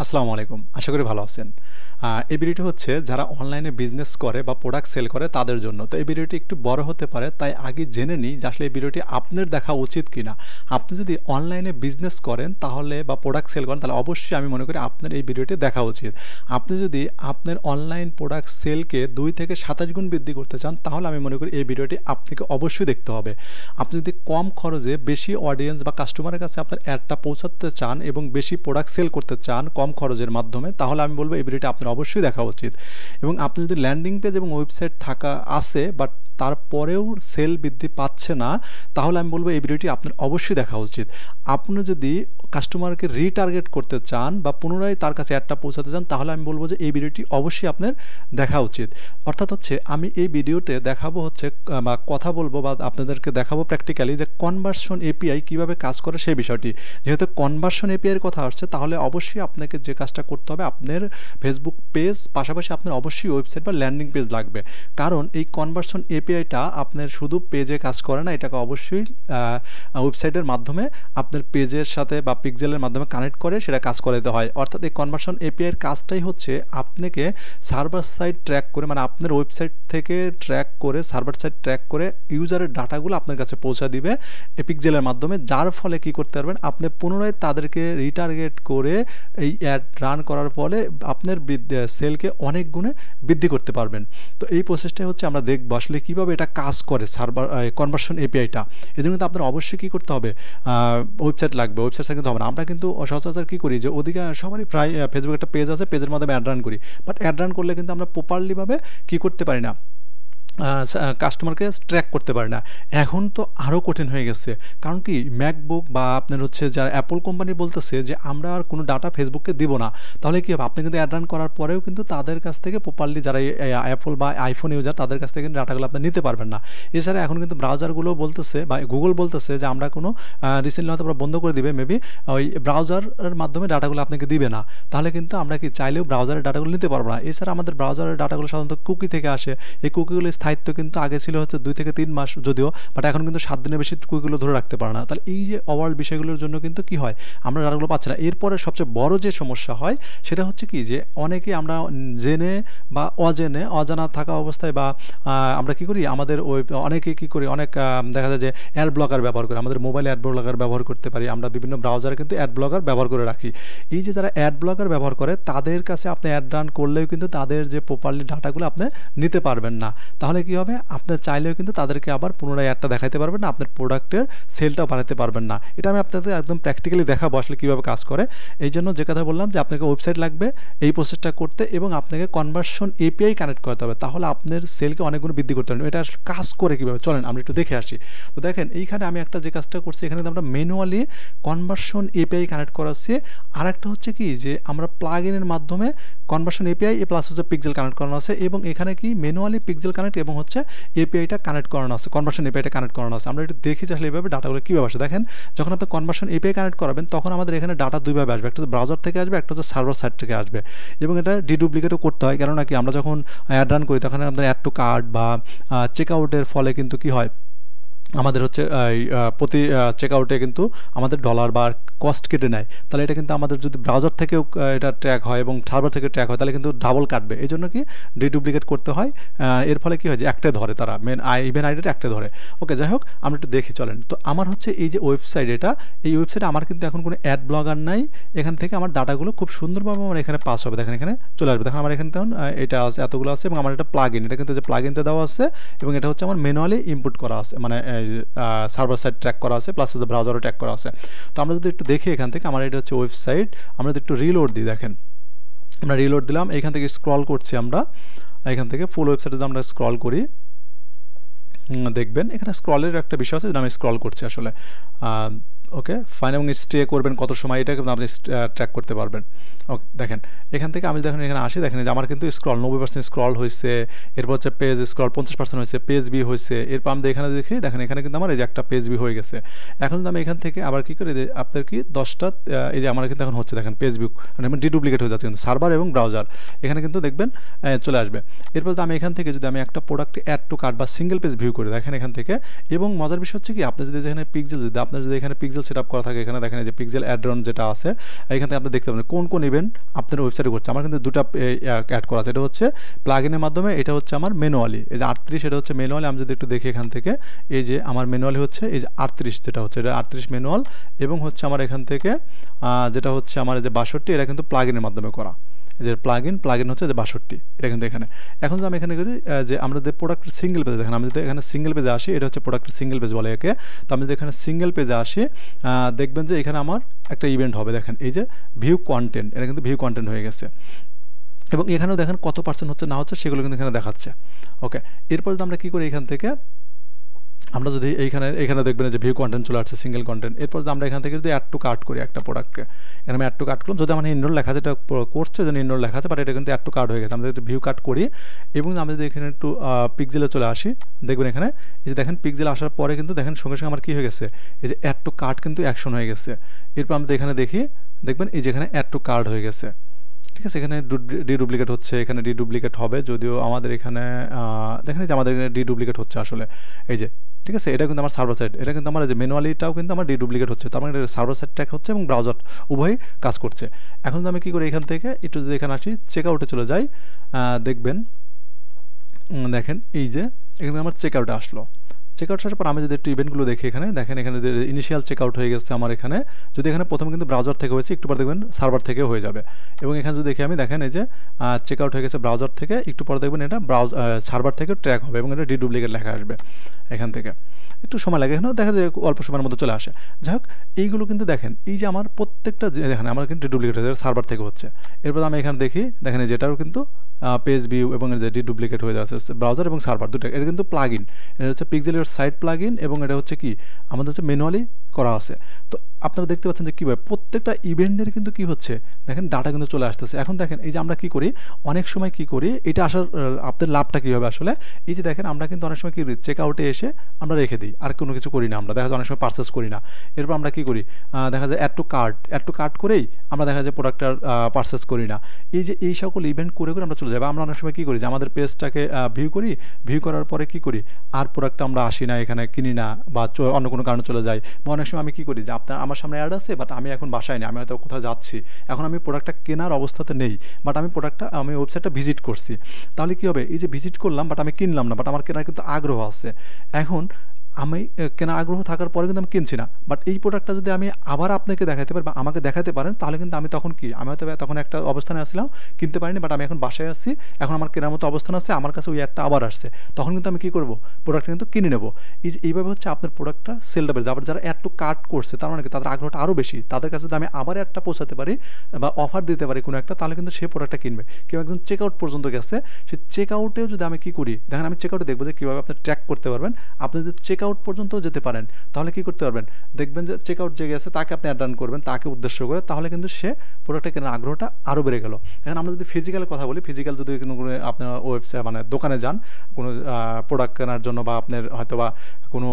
আসসালামু আলাইকুম, আশা করি ভালো আছেন। এই ভিডিওটি হচ্ছে যারা অনলাইনে বিজনেস করে বা প্রোডাক্ট সেল করে তাদের জন্য। তো এই ভিডিওটি একটু বড় হতে পারে, তাই আগে জেনে নিই যে আসলে এই ভিডিওটি আপনার দেখা উচিত কিনা। আপনি যদি অনলাইনে বিজনেস করেন তাহলে বা প্রোডাক্ট সেল করেন তাহলে অবশ্যই আমি মনে করি আপনার এই ভিডিওটি দেখা উচিত। আপনি যদি আপনার অনলাইন প্রোডাক্ট সেলকে 2 থেকে 27 গুণ বৃদ্ধি করতে চান তাহলে আমি মনে করি এই ভিডিওটি আপনাকে অবশ্যই দেখতে হবে। আপনি যদি কম খরচে বেশি অডিয়েন্স বা কাস্টমারের কাছে আপনার অ্যাডটা পৌঁছাতে চান এবং বেশি প্রোডাক্ট সেল করতে চান কম খরচের মাধ্যমে, তাহলে আমি বলবো এই ভিডিওটি আপনার অবশ্যই দেখা উচিত। এবং আপনি যদি ল্যান্ডিং পেজ এবং ওয়েবসাইট থাকা আছে বাট তারপরেও সেল বৃদ্ধি পাচ্ছে না, তাহলে আমি বলবো এই ভিডিওটি আপনার অবশ্যই দেখা উচিত। আপনি যদি কাস্টমারকে রিটার্গেট করতে চান বা পুনরায় তার কাছে অ্যাডটা পৌঁছাতে চান তাহলে আমি বলবো যে এই ভিডিওটি অবশ্যই আপনার দেখা উচিত। অর্থাৎ হচ্ছে আমি এই ভিডিওতে দেখাবো হচ্ছে বা কথা বলবো বা আপনাদেরকে দেখাবো প্র্যাকটিক্যালি যে কনভার্সন এপিআই কীভাবে কাজ করে সেই বিষয়টি। যেহেতু কনভার্সন এপিআইয়ের কথা আসছে তাহলে অবশ্যই আপনাকে যে কাজটা করতে হবে আপনার ফেসবুক পেজ পাশাপাশি আপনার অবশ্যই ওয়েবসাইট বা ল্যান্ডিং পেজ লাগবে। কারণ এই কনভার্সন এপিআইটা আপনার শুধু পেজে কাজ করে না, এটাকে অবশ্যই ওয়েবসাইটের মাধ্যমে আপনার পেজের সাথে বা পিক্সেলের মাধ্যমে কানেক্ট করে সেটা কাজ করাতে হয়। অর্থাৎ এই কনভার্সন এপিআইয়ের কাজটাই হচ্ছে আপনাকে সার্ভার সাইড ট্র্যাক করে, মানে আপনার ওয়েবসাইট থেকে ট্র্যাক করে সার্ভার সাইড ট্র্যাক করে ইউজারের ডাটাগুলো আপনার কাছে পৌঁছা দিবে পিক্সেলের মাধ্যমে, যার ফলে কি করতে পারবেন আপনি পুনরায় তাদেরকে রিটার্গেট করে এই অ্যাড রান করার ফলে আপনার সেলকে অনেক গুণে বৃদ্ধি করতে পারবেন। তো এই প্রসেসটাই হচ্ছে আমরা দেখবো আসলে কীভাবে এটা কাজ করে সার্ভার কনভার্সন এপিআইটা। এই জন্য কিন্তু আপনার অবশ্যই কী করতে হবে, ওয়েবসাইট লাগবে। ওয়েবসাইট কিন্তু হবে না, আমরা কিন্তু সচরাচর কী করি যে ওদিকে সবারই প্রায় ফেসবুক একটা পেজ আছে, পেজের মাধ্যমে অ্যাড রান করি, বাট অ্যাড রান করলে কিন্তু আমরা প্রপারলিভাবে কী করতে পারি না, কাস্টমারকে ট্র্যাক করতে পারে না। এখন তো আরও কঠিন হয়ে গেছে, কারণ কি ম্যাকবুক বা আপনার হচ্ছে যারা অ্যাপল কোম্পানি বলতেছে যে আমরা আর কোনো ডাটা ফেসবুককে দিব না, তাহলে কী হবে আপনি কিন্তু অ্যাড রান করার পরেও কিন্তু তাদের কাছ থেকে প্রপারলি যারা অ্যাপল বা আইফোন ইউজার তাদের কাছ থেকে কিন্তু ডাটাগুলো আপনি নিতে পারবেন না। এছাড়া এখন কিন্তু ব্রাউজারগুলো বলতেছে বা গুগল বলতেছে যে আমরা কোনো রিসেন্টলি হয়তো আমরা বন্ধ করে দিবে মেবি ওই ব্রাউজারের মাধ্যমে ডাটাগুলো আপনাকে দিবে না, তাহলে কিন্তু আমরা কি চাইলেও ব্রাউজারের ডাটাগুলো নিতে পারবো না। এছাড়া আমাদের ব্রাউজারের ডাটাগুলো সাধারণত কুকি থেকে আসে, এই কুকিগুলো স্থায়িত্ব কিন্তু আগে ছিল হচ্ছে 2 থেকে 3 মাস যদিও, বাট এখন কিন্তু 7 দিনের বেশি কুকিগুলো ধরে রাখতে পারে না। তাহলে এই যে ওভারঅল বিষয়গুলোর জন্য কিন্তু কি হয় আমরা ডাটাগুলো পাচ্ছি না। এরপরে সবচেয়ে বড় যে সমস্যা হয় সেটা হচ্ছে কি যে অনেকে আমরা জেনে বা অজেনে অজানা থাকা অবস্থায় বা আমরা কি করি আমাদের ওই অনেকে কি করি অনেক দেখা যায় যে অ্যাড ব্লকার ব্যবহার করে, আমাদের মোবাইলে অ্যাড ব্লকার ব্যবহার করতে পারি, আমরা বিভিন্ন ব্রাউজারে কিন্তু অ্যাড ব্লকার ব্যবহার করে রাখি। এই যে যারা অ্যাড ব্লকার ব্যবহার করে তাদের কাছে আপনি অ্যাড রান করলেও কিন্তু তাদের যে প্রপারলি ডাটাগুলো আপনি নিতে পারবেন না। তাহলে কি হবে আপনার চাইলেও কিন্তু তাদেরকে আবার পুনরায় অ্যাডটা দেখাতে পারবেন না, আপনার প্রোডাক্টের সেলটাও বাড়াতে পারবেন না। এটা আমি আপনাদের একদম প্র্যাকটিক্যালি দেখাবো আসলে কীভাবে কাজ করে। এই জন্য যে কথা বললাম যে আপনাকে ওয়েবসাইট লাগবে এই প্রসেসটা করতে এবং আপনাকে কনভার্সন এপিআই কানেক্ট করতে হবে, তাহলে আপনার সেলকে অনেকগুলো বৃদ্ধি করতে পারবেন। এটা আসলে কাজ করে কীভাবে চলেন আমরা একটু দেখে আসি। তো দেখেন এইখানে আমি একটা যে কাজটা করছি এখানে আমরা ম্যানুয়ালি কনভার্সন এপিআই কানেক্ট করাচ্ছি, আর একটা হচ্ছে কি যে আমরা প্লাগ ইনের মাধ্যমে কনভার্সন এপিআই প্লাস হচ্ছে পিক্সেল কানেক্ট করানো আছে এবং এখানে কি ম্যানুয়ালি পিক্সেল কানেক্ট এবং হচ্ছে এপিআইটা কানেক্ট করানো আছে, কনভার্সন এপিআইটা কানেক্ট করানো আছে। আমরা একটু দেখি যে আসলে এইভাবে ডাটাগুলো কীভাবে আসে। দেখেন যখন আপনি কনভার্সন এপিআই কানেক্ট করাবেন তখন আমাদের এখানে ডাটা দুইভাবে আসবে, একটা হচ্ছে ব্রাউজার থেকে আসবে, একটা হচ্ছে সার্ভার সাইড থেকে আসবে এবং এটা ডিডুপ্লিকেটও করতে হয়। কেননা কি আমরা যখন অ্যাড রান করি তখন আমাদের অ্যাড টু কার্ট বা চেক আউটের ফলে কিন্তু কি হয় আমাদের হচ্ছে প্রতি চেকআউটে কিন্তু আমাদের ডলার বা কস্ট কেটে নেয়। তাহলে এটা কিন্তু আমাদের যদি ব্রাউজার থেকেও এটা ট্র্যাক হয় এবং সার্ভার থেকে ট্র্যাক হয় তাহলে কিন্তু ডাবল কাটবে। এই জন্য কি ডিডুপ্লিকেট করতে হয়। এর ফলে কি হয় যে একটা ধরে তারা মেন ইভেন আইডিটা একটা ধরে। ওকে, যাই হোক আমরা একটু দেখি চলেন। তো আমার হচ্ছে এই যে ওয়েবসাইট, এই ওয়েবসাইটে আমার কিন্তু এখন কোনো অ্যাড ব্লগার নাই। এখান থেকে আমার ডাটাগুলো খুব সুন্দরভাবে আমার এখানে পাস হবে। দেখেন এখানে চলে আসবে, দেখেন আমার এখানে তখন এটা আছে এতগুলো আছে এবং আমার এটা প্লাগ ইন, এটা কিন্তু যে প্লাগ ইনতে দেওয়া আছে এবং এটা হচ্ছে আমার ম্যানুয়ালি ইনপুট করা আছে, মানে সার্ভার সাইড ট্র্যাক করা আছে প্লাস হচ্ছে ব্রাউজারও ট্র্যাক করা আছে। তো আমরা যদি একটু দেখি এখান থেকে আমার এটা হচ্ছে ওয়েবসাইট, আমরা যদি একটু রিলোড দিই, দেখেন আমরা রিলোড দিলাম, এইখান থেকে স্ক্রল করছি আমরা, এখান থেকে ফুল ওয়েবসাইটে যদি আমরা স্ক্রল করি দেখবেন এখানে স্ক্রলের একটা বিষয় আছে যেটা আমি স্ক্রল করছি আসলে। ওকে ফাইন, এবং স্টে করবেন কত সময় এটা কিন্তু আপনি ট্র্যাক করতে পারবেন। ওকে দেখেন এখান থেকে আমি দেখেন এখানে আসি, দেখেন যে আমার কিন্তু স্ক্রল 90% স্ক্রল হয়েছে, এরপর হচ্ছে পেজ স্ক্রল 50% হয়েছে, পেজ বি হয়েছে, এরপর আমি এখানে দেখি দেখেন এখানে কিন্তু আমার এই যে একটা পেজ বি হয়ে গেছে। এখন যদি আমি এখান থেকে আবার কী করি আপনার কি 10টা এই যে আমার কিন্তু এখন হচ্ছে দেখেন পেজ বি মানে ডিডুপ্লিকেট হয়ে যাচ্ছে কিন্তু সার্ভার এবং ব্রাউজার এখানে কিন্তু দেখবেন চলে আসবে। এরপর আমি এখান থেকে যদি আমি একটা প্রোডাক্ট অ্যাড টু কার্ট বা সিঙ্গেল পেজ ভিউ করি দেখেন এখান থেকে, এবং মজার বিষয় হচ্ছে কি আপনি যদি এখানে পিক্সেল যদি আপনার যদি এখানে পিক্সেল পিক্সেল সেট আপ করা থাকে এখানে দেখেন এই যে পিক্সেল অ্যাড-অন যেটা আছে এখান থেকে আপনি দেখতে পাবেন কোন কোন ইভেন্ট আপনার ওয়েবসাইটে করছে। আমার কিন্তু দুটো অ্যাড করা আছে, এটা হচ্ছে প্লাগইনের মাধ্যমে, এটা হচ্ছে আমার ম্যানুয়ালি। এই যে 38 এটা হচ্ছে ম্যানুয়ালি। আমি যদি একটু দেখি এখান থেকে এই যে আমার ম্যানুয়ালি হচ্ছে এই যে 38 যেটা হচ্ছে এটা 38 ম্যানুয়াল, এবং হচ্ছে আমার এখান থেকে যেটা হচ্ছে আমার এই যে 62 এটা কিন্তু প্লাগইনের মাধ্যমে করা। এই যে প্লাগইন হচ্ছে যে 62 এটা কিন্তু এখানে। এখন যদি আমি এখানে করি যে আমরা যে প্রোডাক্টের সিঙ্গেল পেজে দেখেন, আমি যদি এখানে সিঙ্গেল পেজে আসি, এটা হচ্ছে প্রোডাক্টের সিঙ্গেল পেজ বলে একে। তো আমি যদি এখানে সিঙ্গেল পেজে আসি দেখবেন যে এখানে আমার একটা ইভেন্ট হবে, দেখেন এই যে ভিউ কন্টেন্ট, এটা কিন্তু ভিউ কন্টেন্ট হয়ে গেছে, এবং এখানেও দেখেন কত পার্সেন্ট হচ্ছে না হচ্ছে সেগুলো কিন্তু এখানে দেখাচ্ছে। ওকে, এরপর যদি আমরা কী করি এখান থেকে আমরা যদি এখানে দেখবেন যে ভিউ কন্টেন্ট চলে আসছে সিঙ্গেল কন্টেন্ট। এরপর আমরা এখান থেকে যদি অ্যাড টু কার্ট করি একটা প্রোডাক্টকে, এখানে আমি অ্যাড টু কার্ট করলাম, যদি আমার ইনরোল লেখা আছে, এটা করছে যেন ইনরোল লেখা আছে, বাট এটা কিন্তু অ্যাড টু কার্ট হয়ে গেছে। আমরা যদি ভিউ কার্ট করি এবং আমি যদি এখানে একটু পিক্সেলে চলে আসি, দেখবেন এখানে এই যে দেখেন পিক্সেলে আসার পরে কিন্তু দেখেন সঙ্গে সঙ্গে আমার কী হয়ে গেছে, এই যে অ্যাড টু কার্ট কিন্তু অ্যাকশন হয়ে গেছে। এরপর আমরা এখানে দেখি, দেখবেন এই যে এখানে অ্যাড টু কার্ট হয়ে গেছে, ঠিক আছে। এখানে ডিডুপ্লিকেট হচ্ছে, এখানে ডিডুপ্লিকেট হবে, যদিও আমাদের এখানে দেখেন যে আমাদের এখানে ডিডুপ্লিকেট হচ্ছে আসলে, এই যে ঠিক আছে। এটা কিন্তু আমার সার্ভার সাইড, এটা কিন্তু আমার যে ম্যানুয়ালিটাও কিন্তু আমার ডিডুপ্লিকেট হচ্ছে, তার মানে সার্ভার সাইড ট্র্যাক হচ্ছে এবং ব্রাউজার উভয়ই কাজ করছে। এখন আমি কী করি এখান থেকে একটু যদি এখানে আসি, চেক আউটে চলে যাই, দেখবেন দেখেন এই যে এখানে আমার চেক আউটে আসলো। চেক আউট আসার পর আমি যদি একটু ইভেন্টগুলো দেখি এখানে দেখেন, এখানে ইনিশিয়াল চেক আউট হয়ে গেছে আমার এখানে, যদি এখানে প্রথমে কিন্তু ব্রাউজার থেকে হয়েছে, একটু পর দেখবেন সার্ভার থেকেও হয়ে যাবে। এবং এখানে যদি দেখি আমি দেখেন এই যে চেক আউট হয়ে গেছে ব্রাউজার থেকে, একটু পরে দেখবেন এটা সার্ভার থেকেও ট্র্যাক হবে এবং এটা ডিডুপ্লিকেট লেখা আসবে এখান থেকে। একটু সময় লাগে, এখানেও দেখা যায় অল্প সময়ের মধ্যে চলে আসে। যাই হোক, এইগুলো কিন্তু দেখেন এই যে আমার প্রত্যেকটা দেখেন আমার কিন্তু ডিডুপ্লিকেট হয়ে যাবে, সার্ভার থেকে হচ্ছে। এরপর আমি এখানে দেখি দেখেন এই যেটাও কিন্তু পেজ ভিউ এবং যে ডিডুপ্লিকেট হয়ে যাচ্ছে ব্রাউজার এবং সার্ভার দুটো। এটা কিন্তু প্লাগইন, এটা হচ্ছে পিক্সেলের সাইড প্লাগইন এবং এটা হচ্ছে কি আমাদের হচ্ছে ম্যানুয়ালি করা আছে। তো আপনারা দেখতে পাচ্ছেন যে কীভাবে প্রত্যেকটা ইভেন্টের কিন্তু কী হচ্ছে দেখেন ডাটা কিন্তু চলে আসতেছে। এখন দেখেন এই যে আমরা কী করি অনেক সময় কী করি, এটা আসার আপনাদের লাভটা কী হবে আসলে, এই যে দেখেন আমরা কিন্তু অনেক সময় কী করি চেক আউটে এসে আমরা রেখে দিই, আর কোনো কিছু করি না, আমরা দেখা যায় অনেক সময় পারচেস করি না। এরপর আমরা কী করি দেখা যায় অ্যাড টু কার্ট করেই আমরা দেখা যায় প্রোডাক্টটার পারচেস করি না। এই যে এই সকল ইভেন্ট করে করে আমরা চলে যাই, বা আমরা অনেক সময় কী করি যে আমাদের পেজটাকে ভিউ করার পরে কী করি আর প্রোডাক্টটা আমরা আসি না, এখানে কিনি না, বা অন্য কোনো কারণে চলে যাই। বা অনেক সময় আমি কী করি যে আমার সামনে অ্যাড আছে বাট আমি এখন বাসায় নেই, আমি হয়তো কোথাও যাচ্ছি, এখন আমি প্রোডাক্টটা কেনার অবস্থাতে নেই, বাট আমি ওয়েবসাইটটা ভিজিট করছি। তাহলে কী হবে, এই যে ভিজিট করলাম বাট আমি কিনলাম না, বাট আমার কেনার কিন্তু আগ্রহ আছে। এখন আমি কেনার আগ্রহ থাকার পরে কিন্তু আমি কিনছি না, বাট এই প্রোডাক্টটা যদি আমি আবার আপনাকে দেখাতে পারি বা আমাকে দেখাতে পারেন, তাহলে কিন্তু আমি তখন কি আমি হয়তো তখন একটা অবস্থানে আসলাম, কিনতে পারিনি, বাট আমি এখন বাসায় আসছি, এখন আমার কেনার মতো অবস্থান আছে, আমার কাছে ওই একটা আবার আসছে, তখন কিন্তু আমি কী করবো প্রোডাক্টটা কিন্তু কিনে নেবো। এইভাবে হচ্ছে আপনার প্রোডাক্টটা সেলটা বেড়ে যাবে। যারা অ্যাড টু কার্ট করছে তার মানে কি তাদের আগ্রহটা আরও বেশি, তাদের কাছে যদি আমি আবার একটা পৌঁছাতে পারি বা অফার দিতে পারি কোনো একটা, তাহলে কিন্তু সে প্রোডাক্টটা কিনবে। কেউ একজন চেক আউট পর্যন্ত গেছে, সেই চেক আউটেও যদি আমি কী করি দেখেন, আমি চেক আউটে দেখবো যে কীভাবে আপনি ট্র্যাক করতে পারবেন। আপনি যদি চেক আউট পর্যন্ত যেতে পারেন তাহলে কী করতে পারবেন, দেখবেন যে চেক আউট যে গেছে তাকে আপনি অ্যাড করবেন, তাকে উদ্দেশ্য করে, তাহলে কিন্তু সে প্রোডাক্টটা কেনার আগ্রহটা আরও বেড়ে গেল। এখন আমরা যদি ফিজিক্যাল কথা বলি, ফিজিক্যাল যদি কোনো আপনার ওয়েবসাইট মানে দোকানে যান কোনো প্রোডাক্ট কেনার জন্য, বা আপনার হয়তো বা কোনো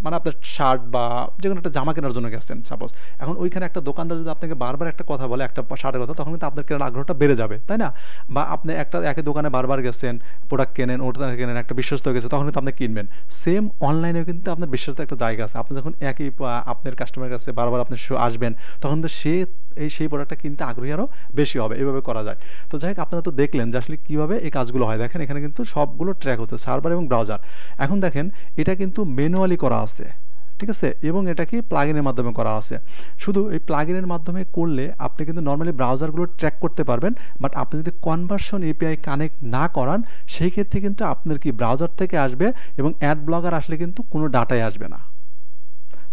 মানে আপনার শার্ট বা যে কোনো একটা জামা কেনার জন্য গেছেন সাপোজ, এখন ওইখানে একটা দোকানদার যদি আপনাকে বারবার একটা কথা বলে একটা শার্টের কথা, তখন কিন্তু আপনার কেনার আগ্রহটা বেড়ে যাবে, তাই না? বা আপনি একই দোকানে বারবার গেছেন, প্রোডাক্ট কেনেন, ওটা কেনেন, একটা বিশ্বস্ত গেছে, তখন কিন্তু আপনি কিনবেন। সেম অনলাইনেও কিন্তু আপনার বিশ্বস্ত একটা জায়গা আছে। আপনি যখন একই আপনার কাস্টমারের কাছে বারবার আপনি আসবেন, তখন তো সেই প্রোডাক্টটা কিনতে আগ্রহী আরও বেশি হবে। এইভাবে করা যায়। তো যাই হোক, আপনারা তো দেখলেন যে আসলে কীভাবে এই কাজগুলো হয়। দেখেন এখানে কিন্তু সবগুলো ট্র্যাক হচ্ছে, সার্ভার এবং ব্রাউজার। এখন দেখেন এটা কিন্তু ম্যানুয়ালি করা আছে, ঠিক আছে, এবং এটা কি প্লাগইনের মাধ্যমে করা আছে। শুধু এই প্লাগইনের মাধ্যমে করলে আপনি কিন্তু নর্মালি ব্রাউজারগুলো ট্র্যাক করতে পারবেন, বাট আপনি যদি কনভার্সন এপিআই কানেক্ট না করান, সেই ক্ষেত্রে কিন্তু আপনার কি ব্রাউজার থেকে আসবে এবং অ্যাড ব্লগার আসলে কিন্তু কোনো ডাটাই আসবে না।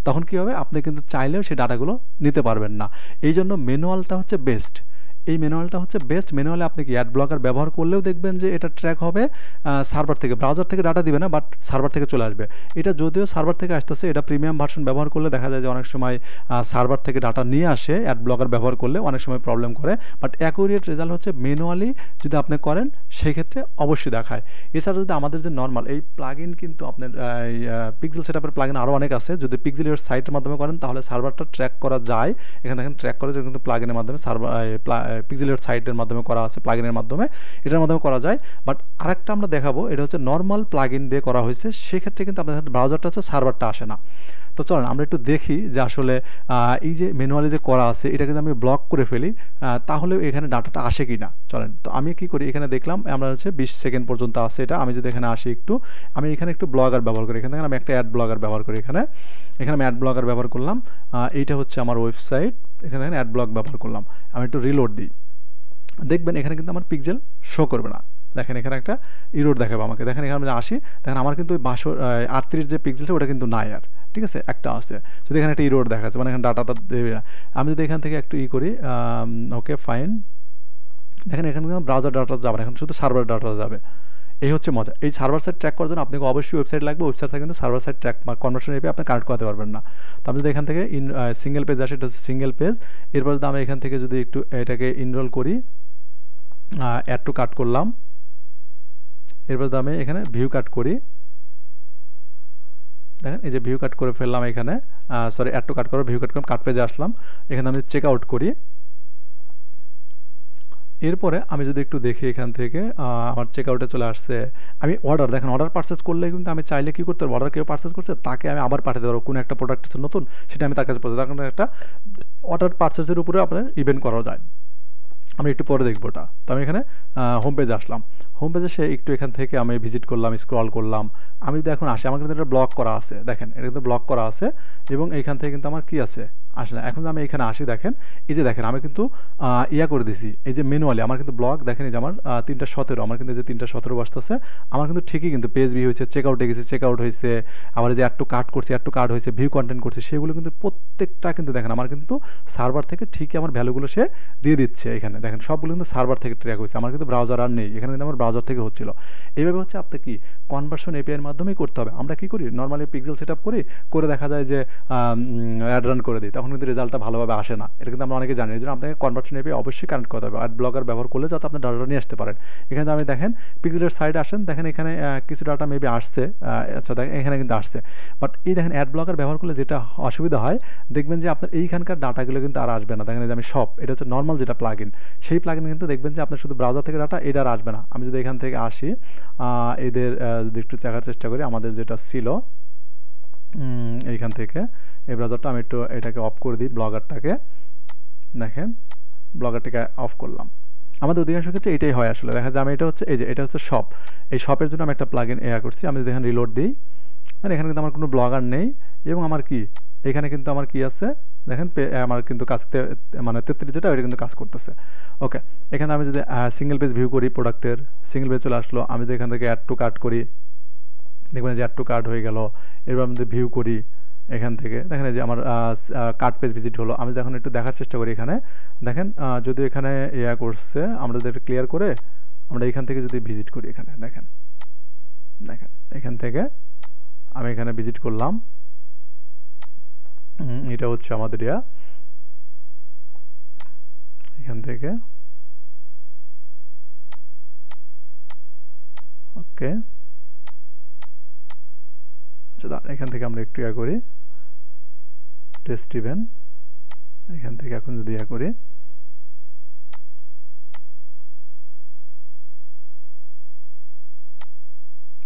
তখন কী হবে, আপনি কিন্তু চাইলেও সেই ডাটাগুলো নিতে পারবেন না। এই জন্য ম্যানুয়ালটা হচ্ছে বেস্ট। এই ম্যানুয়ালটা হচ্ছে বেস্ট। ম্যানুয়ালে আপনি কি অ্যাড ব্লকার ব্যবহার করলেও দেখবেন যে এটা ট্র্যাক হবে সার্ভার থেকে, ব্রাউজার থেকে ডাটা দিবে না, বাট সার্ভার থেকে চলে আসবে। এটা যদিও সার্ভার থেকে আসতেছে, এটা প্রিমিয়াম ভার্সন ব্যবহার করলে দেখা যায় যে অনেক সময় সার্ভার থেকে ডাটা নিয়ে আসে, অ্যাড ব্লকার ব্যবহার করলে অনেক সময় প্রবলেম করে, বাট অ্যাকুরেট রেজাল্ট হচ্ছে ম্যানুয়ালি যদি আপনি করেন সেই ক্ষেত্রে অবশ্যই দেখায়। এছাড়া যদি আমাদের যে নর্মাল এই প্লাগইন কিন্তু আপনার পিক্সেল সেটআপের প্লাগইন আরও অনেক আছে, যদি পিক্সেলের সাইটের মাধ্যমে করেন তাহলে সার্ভারটা ট্র্যাক করা যায়। এখানে দেখেন ট্র্যাক করে কিন্তু প্লাগইনের মাধ্যমে পিক্সেলের সাইটের মাধ্যমে করা আছে, প্লাগইনের মাধ্যমে, এটার মাধ্যমে করা যায়। বাট আরেকটা আমরা দেখাবো, এটা হচ্ছে নর্মাল প্লাগইন দিয়ে করা হয়েছে, সেক্ষেত্রে কিন্তু আপনাদের ব্রাউজারটা আছে, সার্ভারটা আসে না। তো চলেন আমরা একটু দেখি যে আসলে এই যে ম্যানুয়ালি যে করা আছে এটা যদি আমি ব্লক করে ফেলি তাহলে এখানে ডাটাটা আসে কি না। চলেন তো আমি কি করি, এখানে দেখলাম আমরা হচ্ছে 20 সেকেন্ড পর্যন্ত আছে এটা। আমি যদি এখানে আসি একটু, আমি এখানে একটু ব্লগার ব্যবহার করি, এখানে আমি একটা অ্যাড ব্লগার ব্যবহার করি, এখানে আমি অ্যাড ব্লগার ব্যবহার করলাম। এইটা হচ্ছে আমার ওয়েবসাইট, এখানে অ্যাড ব্লগ ব্যবহার করলাম। আমি একটু রিলোড দিই, দেখবেন এখানে কিন্তু আমার পিক্সেল শো করবে না। দেখেন এখানে একটা ইরোড দেখাবে আমাকে। দেখেন এখানে আমি আসি, দেখেন আমার কিন্তু 38 যে পিক্সেলটা ওটা কিন্তু নাই আর, ঠিক আছে, একটা আছে। যদি এখানে একটা ইরোড দেখাচ্ছে মানে এখানে ডাটাটা দেবে না। আমি যদি এখান থেকে একটু করি, ওকে ফাইন, দেখেন এখানে কিন্তু ব্রাউজার ডাটা যাবে না, এখন শুধু সার্ভার ডাটা যাবে। এই হচ্ছে মজা। এই সার্ভার সাইড ট্র্যাক করার জন্য আপনাকে অবশ্যই ওয়েবসাইট লাগবে। ওয়েবসাইটে কিন্তু সার্ভার সাইড ট্র্যাক বা কনভার্সন এপে আপনি কানেক্ট করতে পারবেন না। তো আমি যদি এখান থেকে সিঙ্গেল পেজ আসে, এটা হচ্ছে সিঙ্গেল পেজ। এরপর যদি আমি এখান থেকে যদি একটু এটাকে ইনরোল করি, অ্যাড টু কাট করলাম। এরপর যদি আমি এখানে ভিউ কাট করি, দেখেন এই যে ভিউ কাট করে ফেললাম এখানে, সরি অ্যাড টু কাট করে ভিউ কাট করে কাট পেজে আসলাম। এখানে আমি চেক আউট করি। এরপরে আমি যদি একটু দেখি এখান থেকে আমার চেক আউটে চলে আসছে। আমি অর্ডার, দেখেন অর্ডার পারচেস করলে কিন্তু আমি চাইলে কী করতে পারবো, অর্ডার কেউ পারচেস করছে তাকে আমি আবার পাঠাতে পারবো, কোনো একটা প্রোডাক্ট আছে নতুন সেটা আমি তার কাছে পৌঁছে, তার কারণে একটা অর্ডার পারচেসের উপরে আপনার ইভেন্ট করা যায়। আমি একটু পরে দেখবো ওটা। তো আমি এখানে হোম পেজে আসলাম। হোম পেজে সে একটু এখান থেকে আমি ভিজিট করলাম, স্ক্রল করলাম। আমি যদি এখন আসি, আমার কিন্তু এটা ব্লক করা আছে, দেখেন এটা কিন্তু ব্লক করা আছে এবং এইখান থেকে কিন্তু আমার কি আছে আসে না। এখন আমি এখানে আসি, দেখেন এই যে দেখেন আমি কিন্তু করে দিছি, এই যে ম্যানুয়ালি আমার কিন্তু ব্লক, দেখেন এই যে আমার 3:17 আমার কিন্তু এই যে 3:17 বসতেছে। আমার কিন্তু ঠিকই কিন্তু পেজ ভিউ হয়েছে, চেক আউটে গেছে, চেক আউট হয়েছে, আবার এই যে অ্যাড টু কার্ট করছি, অ্যাড টু কার্ট হয়েছে, ভিউ কন্টেন্ট করছে, সেগুলো কিন্তু প্রত্যেকটা কিন্তু দেখেন আমার কিন্তু সার্ভার থেকে ঠিকই আমার ভ্যালুগুলো সে দিয়ে দিচ্ছে। এখানে দেখেন সবগুলো কিন্তু সার্ভার থেকে ট্র্যাক হয়েছে, আমার কিন্তু ব্রাউজার আর নেই, এখানে কিন্তু আমার ব্রাউজার থেকে হচ্ছিল। এইভাবে হচ্ছে আপনি কি কনভার্সন এপিআইয়ের মাধ্যমেই করতে হবে। আমরা কি করি, নর্মালি পিক্সেল সেট আপ করি, করে দেখা যায় যে অ্যাড রান করে দিই, তখন কিন্তু রেজাল্টটা ভালোভাবে আসে না। এটা কিন্তু আমরা অনেকে জানি। এই জন্য আপনাকে কনভার্সন এপিআই অবশ্যই কানেক্ট করতে হবে, অ্যাড ব্লগার ব্যবহার করলে যাতে আপনি ডাটা নিয়ে আসতে পারেন। এখানে আমি দেখেন পিক্সেলের সাইডে আসেন, দেখেন এখানে কিছু ডাটা মেবি আসছে, আচ্ছা দেখেন এখানে কিন্তু আসছে। বাট এই দেখেন অ্যাড ব্লগার ব্যবহার করলে যেটা অসুবিধা হয়, দেখবেন যে আপনার এইখানকার ডাটাগুলো কিন্তু আর আসবে না। দেখেন এই যে আমি সব, এটা হচ্ছে নর্মাল যেটা প্লাগইন, সেই প্লাগইন কিন্তু দেখবেন যে আপনার শুধু ব্রাউজার থেকে ডাটা এটা আর আসবে না। আমি যদি এখান থেকে আসি, এদের যদি একটু দেখার চেষ্টা করি, আমাদের যেটা ছিল এইখান থেকে এই ব্রাউজারটা আমি একটু এটাকে অফ করে দিই, ব্লগারটাকে, দেখেন ব্লগারটাকে অফ করলাম। আমাদের অধিকাংশ ক্ষেত্রে এটাই হয় আসলে। দেখা যায় আমি এটা হচ্ছে এই যে এটা হচ্ছে শপ, এই শপের জন্য আমি একটা প্লাগইন করছি। আমি যদি এখানে রিলোড দিই, এখানে কিন্তু আমার কোনো ব্লগার নেই এবং আমার কি এখানে কিন্তু আমার কি আছে, দেখেন আমার কিন্তু কাজ মানে 33 যেটা ওইটা কিন্তু কাজ করতেছে। ওকে, এখানে আমি যদি সিঙ্গেল পেজ ভিউ করি, প্রোডাক্টের সিঙ্গেল পেজ চলে আসলো। আমি যদি এখান থেকে অ্যাড টু কার্ট করি, দেখবেন যে অ্যাড টু কার্ট হয়ে গেল। এরপর আমি যদি ভিউ করি এখান থেকে, দেখেন যে আমার কার্ট পেজ ভিজিট হলো। আমি এখন একটু দেখার চেষ্টা করি, এখানে দেখেন যদি এখানে করছে, আমরা যদি ক্লিয়ার করে আমরা এখান থেকে যদি ভিজিট করি, এখানে দেখেন দেখেন এখান থেকে আমি এখানে ভিজিট করলাম, এটা হচ্ছে আমাদের এখান থেকে। ওকে, আচ্ছা এখান থেকে আমরা একটু করি টেস্ট ইভেন, এখান থেকে এখন যদি করি,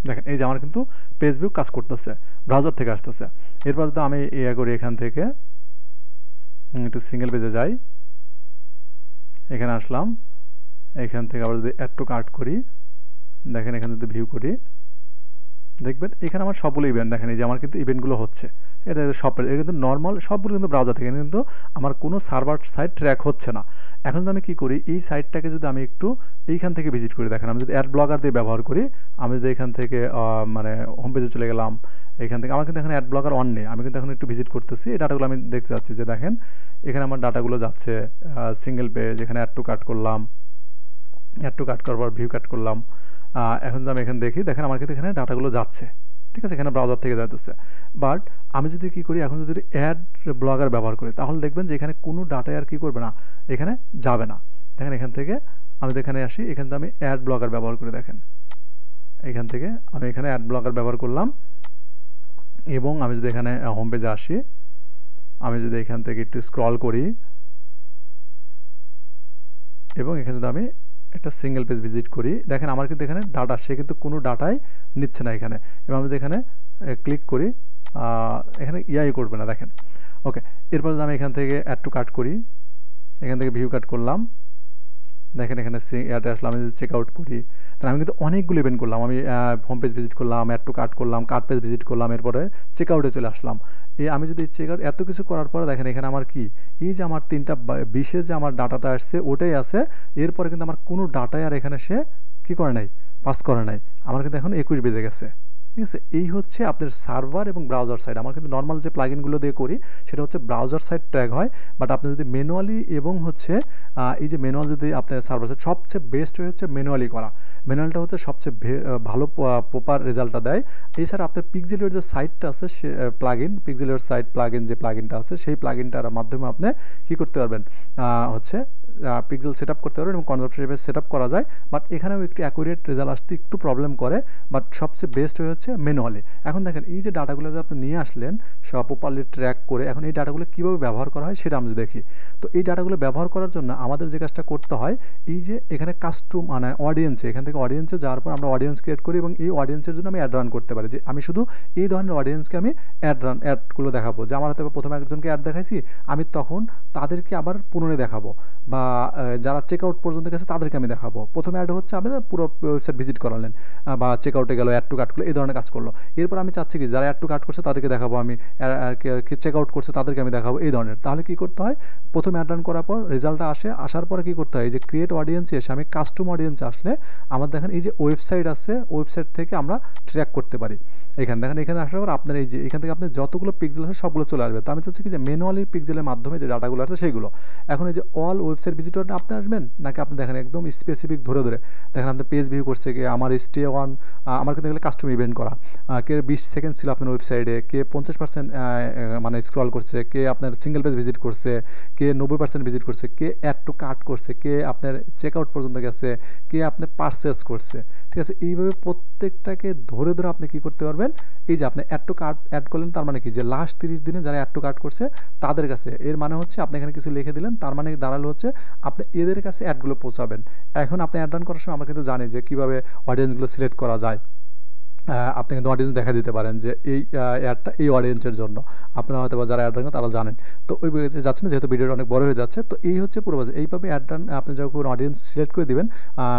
দেখেন এই যে আমার কিন্তু পেজ ভিউ কাজ করতেছে, ব্রাউজার থেকে আসতেছে। এরপর যদি আমি করি এখান থেকে একটু সিঙ্গেল পেজে যাই, এখানে আসলাম, এখান থেকে আবার যদি অ্যাড টু কার্ট করি, দেখেন এখানে যদি ভিউ করি, দেখবেন এখানে আমার সবগুলো ইভেন্ট, দেখেন এই যে আমার কিন্তু ইভেন্টগুলো হচ্ছে, এটা সব এটা কিন্তু নর্মাল সবগুলো কিন্তু ব্রাউজার থেকে, কিন্তু আমার কোনো সার্ভার সাইট ট্র্যাক হচ্ছে না। এখন যদি আমি কী করি, এই সাইটটাকে যদি আমি একটু এইখান থেকে ভিজিট করি, দেখেন আমি যদি অ্যাড ব্লগার দিয়ে ব্যবহার করি, আমি যদি এখান থেকে মানে হোম পেজে চলে গেলাম, এখান থেকে আমার কিন্তু এখানে অ্যাড ব্লগার অন নেই, আমি কিন্তু এখন একটু ভিজিট করতেছি, এই ডাটাগুলো আমি দেখতে যাচ্ছি যে দেখেন এখানে আমার ডাটাগুলো যাচ্ছে সিঙ্গেল পেজ, এখানে অ্যাড টু কাট করলাম, অ্যাড টু কাট করার পর ভিউ কাট করলাম। এখন যদি আমি এখানে দেখি, দেখেন আমার কিন্তু এখানে ডাটাগুলো যাচ্ছে, ঠিক আছে, এখানে ব্রাউজার থেকে যাইতেছে। বাট আমি যদি কী করি, এখন যদি অ্যাড ব্লগার ব্যবহার করি, তাহলে দেখবেন যে এখানে কোনো ডাটাই আর কী করবে না, এখানে যাবে না। দেখেন এখান থেকে আমি এখানে আসি, এখান থেকে আমি অ্যাড ব্লগার ব্যবহার করি, দেখেন এখান থেকে আমি এখানে অ্যাড ব্লগার ব্যবহার করলাম এবং আমি যদি এখানে হোম পেজে আসি, আমি যদি এখান থেকে একটু স্ক্রল করি এবং এখানে যদি আমি একটা সিঙ্গেল পেজ ভিজিট করি, দেখেন আমার কিন্তু এখানে ডাটা, সে কিন্তু কোনো ডাটাই নিচ্ছে না এখানে। এবং আমি যদি এখানে ক্লিক করি, এখানে ইয়াই করবে না দেখেন। ওকে, এরপর যদি আমি এখান থেকে অ্যাড টু কার্ট করি, এখান থেকে ভিউ কাট করলাম, দেখেন এখানে অ্যাডে আসলাম, আমি যদি চেক আউট করি তাহলে আমি কিন্তু অনেকগুলো ইভেন্ট করলাম। আমি হোম পেজ ভিজিট করলাম, অ্যাড টু কার্ট করলাম, কার্ট পেজ ভিজিট করলাম, এরপরে চেক আউটে চলে আসলাম। আমি যদি চেক আউট এত কিছু করার পরে দেখেন এখানে আমার কি এই যে আমার 3:20 যে আমার ডাটাটা আসছে ওটাই আছে, এরপরে কিন্তু আমার কোনো ডাটাই আর এখানে সে কী করে নাই, পাস করে নাই। আমার কিন্তু এখন 21 বেজে গেছে। ঠিক আছে, এই হচ্ছে আপনার সার্ভার এবং ব্রাউজার সাইড। আমার কিন্তু নর্মাল যে প্লাগইনগুলো দিয়ে করি সেটা হচ্ছে ব্রাউজার সাইড ট্র্যাক হয়, বাট আপনি যদি ম্যানুয়ালি এবং হচ্ছে এই যে ম্যানুয়াল যদি আপনার সার্ভার সাইড, সবচেয়ে বেস্ট হচ্ছে ম্যানুয়ালি করা। ম্যানুয়ালটা হচ্ছে সবচেয়ে ভালো প্রপার রেজাল্টটা দেয়। এছাড়া আপনার পিক্সেলের যে সাইটটা আছে সে প্লাগইন, পিক্সেলের সাইট প্লাগইন যে প্লাগইনটা আছে সেই প্লাগইনটার মাধ্যমে আপনি কী করতে পারবেন, হচ্ছে পিক্সেল সেট আপ করতে পারবেন এবং কনজারভেটিভ সেট আপ করা যায়, বাট এখানেও একটু অ্যাকুরেট রেজাল্ট আসতে একটু প্রবলেম করে, বাট সবচেয়ে বেস্ট হচ্ছে ম্যানুয়ালি। এখন দেখেন এই যে ডাটাগুলো যে আপনি নিয়ে আসলেন সব প্রপারলি ট্র্যাক করে, এখন এই ডাটাগুলো কীভাবে ব্যবহার করা হয় সেটা আমরা দেখি। তো এই ডাটাগুলো ব্যবহার করার জন্য আমাদের যে কাজটা করতে হয়, এই যে এখানে কাস্টম মানে অডিয়েন্সে, এখান থেকে অডিয়েন্সে যাওয়ার পর আমরা অডিয়েন্স ক্রিয়েট করি এবং এই অডিয়েন্সের জন্য আমি অ্যাড রান করতে পারি, যে আমি শুধু এই ধরনের অডিয়েন্সকে আমি অ্যাডগুলো দেখাবো, যে আমার হয়তো প্রথমে একজনকে অ্যাড দেখাইছি, আমি তখন তাদেরকে আবার পুনরায় দেখাবো, বা যারা চেক আউট পর্যন্ত গেছে তাদেরকে আমি দেখাবো। প্রথমে অ্যাড হচ্ছে আপনি পুরো ওয়েবসাইট ভিজিট করালেন বা চেক আউটে গেলো, অ্যাড টু কার্ট করলো, এই ধরনের কাজ করলো। এরপর আমি চাচ্ছি কি যারা অ্যাড টু কার্ট করছে তাদেরকে দেখাবো, আমি চেক আউট করছে তাদেরকে আমি দেখাবো, এই ধরনের। তাহলে কী করতে হয়, প্রথমে অ্যাড রান করার পর রেজাল্টটা আসার পরে কী করতে হয়, এই যে ক্রিয়েট অডিয়েন্সে এসে আমি কাস্টম অডিয়েন্সে আসলে আমার দেখেন এই যে ওয়েবসাইট আছে, ওয়েবসাইট থেকে আমরা ট্র্যাক করতে পারি। এখানে দেখেন, এখানে আসার পর আপনার এই যে এখান থেকে আপনার যতগুলো পিক্সেল আছে সবগুলো চলে আসবে। তো আমি চাচ্ছি কি যে ম্যানুয়ালি পিক্সেলের মাধ্যমে যে ডাটাগুলো আছে সেইগুলো। এখন এই যে অল ওয়েবসাইট ভিজিটর আপনি আসবেন নাকি আপনি দেখেন একদম স্পেসিফিক ধরে দেখেন আপনি পেজ ভিউ করছে কে, আমার স্টে অন, আমার কিন্তু এগুলো কাস্টম ইভেন্ট করা, কে 20 সেকেন্ড ছিল আপনার ওয়েবসাইটে, কে 50% মানে স্ক্রল করছে, কে আপনার সিঙ্গেল পেজ ভিজিট করছে, কে 90% ভিজিট করছে, কে অ্যাড টু কার্ট করছে, কে আপনার চেক আউট পর্যন্ত গেছে, কে আপনার পারচেস করছে। ঠিক আছে, এইভাবে প্রত্যেকটাকে ধরে আপনি কী করতে পারবেন, এই যে আপনি অ্যাড টু কার্ট অ্যাড করলেন, তার মানে কি যে লাস্ট 30 দিনে যারা অ্যাড টু কার্ট করছে তাদের কাছে, এর মানে হচ্ছে আপনি এখানে কিছু লিখে দিলেন, তার মানে দাঁড়ালো হচ্ছে আপনি এদের কাছে অ্যাডগুলো পৌঁছাবেন। এখন আপনি অ্যাড রান করার সময় আমরা কিন্তু জানি যে কীভাবে অডিয়েন্সগুলো সিলেক্ট করা যায়। আপনি কিন্তু অডিয়েন্স দেখা দিতে পারেন যে এই অ্যাডটা এই অডিয়েন্সের জন্য, আপনারা হয়তো বা যারা অ্যাড রান তারা জানেন। তো ওই যাচ্ছে না, যেহেতু ভিডিওটা অনেক বড় হয়ে যাচ্ছে, তো এই হচ্ছে পুরো বাজে। এইভাবে অ্যাড রান আপনি যখন অডিয়েন্স সিলেক্ট করে দিবেন,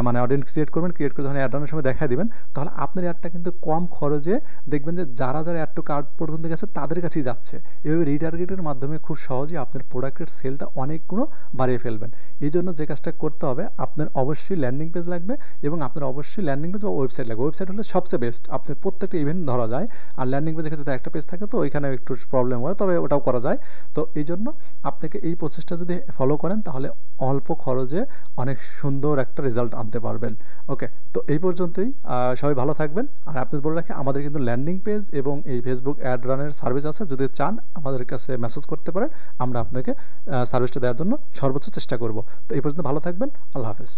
মানে অডিয়েন্স ক্রিয়েট করবেন, ক্রিয়েট করে যখন অ্যাড রানের সময় দেখা দিবেন, তাহলে আপনার অ্যাডটা কিন্তু কম খরচে দেখবেন যে যারা অ্যাড টু কার্ট পর্যন্ত গেছে তাদের কাছেই যাচ্ছে। এভাবে রিটার্গেটের মাধ্যমে খুব সহজেই আপনার প্রোডাক্টের সেলটা অনেক গুণ বাড়িয়ে ফেলবেন। এই জন্য যে কাজটা করতে হবে, আপনার অবশ্যই ল্যান্ডিং পেজ লাগবে এবং আপনার অবশ্যই ল্যান্ডিং পেজ বা ওয়েবসাইট লাগবে। ওয়েবসাইট হলে সবচেয়ে বেস্ট, আপনার প্রত্যেকটা ইভেন্ট ধরা যায়। আর ল্যান্ডিং পেজের ক্ষেত্রে একটা পেজ থাকে তো ওইখানে একটু প্রবলেম হয়, তবে ওটাও করা যায়। তো এই জন্য আপনাকে এই প্রসেসটা যদি ফলো করেন তাহলে অল্প খরচে অনেক সুন্দর একটা রেজাল্ট আনতে পারবেন। ওকে, তো এই পর্যন্তই, সবাই ভালো থাকবেন। আর আপনি বলে রাখি আমাদের কিন্তু ল্যান্ডিং পেজ এবং এই ফেসবুক অ্যাড রানের সার্ভিস আছে, যদি চান আমাদের কাছে মেসেজ করতে পারেন, আমরা আপনাকে সার্ভিসটা দেওয়ার জন্য সর্বোচ্চ চেষ্টা করব। তো এই পর্যন্ত ভালো থাকবেন, আল্লাহ হাফেজ।